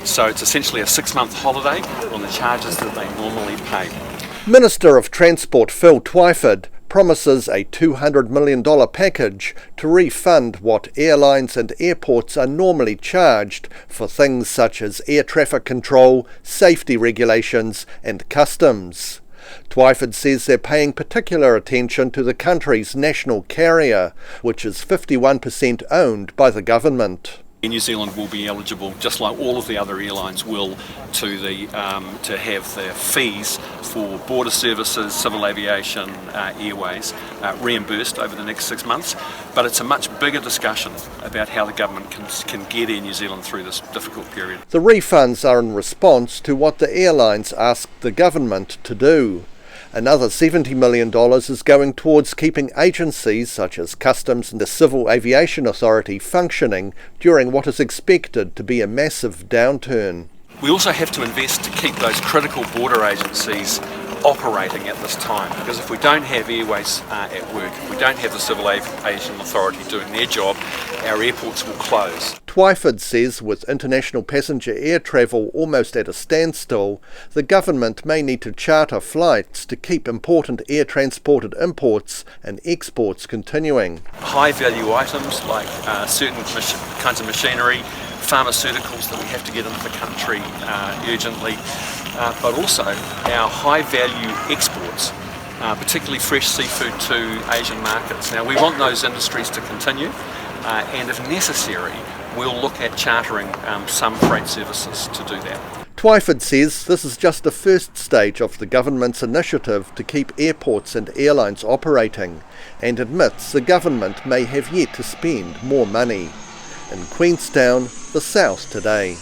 So it's essentially a 6-month holiday on the charges that they normally pay. Minister of Transport Phil Twyford promises a $200 million package to refund what airlines and airports are normally charged for things such as air traffic control, safety regulations and customs. Twyford says they're paying particular attention to the country's national carrier, which is 51% owned by the government. New Zealand will be eligible, just like all of the other airlines will, to have their fees for border services, civil aviation, airways reimbursed over the next 6 months. But it's a much bigger discussion about how the government can get Air New Zealand through this difficult period. The refunds are in response to what the airlines asked the government to do. Another $70 million is going towards keeping agencies such as Customs and the Civil Aviation Authority functioning during what is expected to be a massive downturn. We also have to invest to keep those critical border agencies operating at this time, because if we don't have airways at work, if we don't have the Civil Aviation Authority doing their job, our airports will close. Twyford says with international passenger air travel almost at a standstill, the government may need to charter flights to keep important air transported imports and exports continuing. High value items like certain kinds of machinery, pharmaceuticals that we have to get into the country urgently, but also our high value exports, particularly fresh seafood to Asian markets. Now we want those industries to continue, and if necessary we'll look at chartering some freight services to do that. Twyford says this is just the first stage of the government's initiative to keep airports and airlines operating, and admits the government may have yet to spend more money. In Queenstown, the South Today.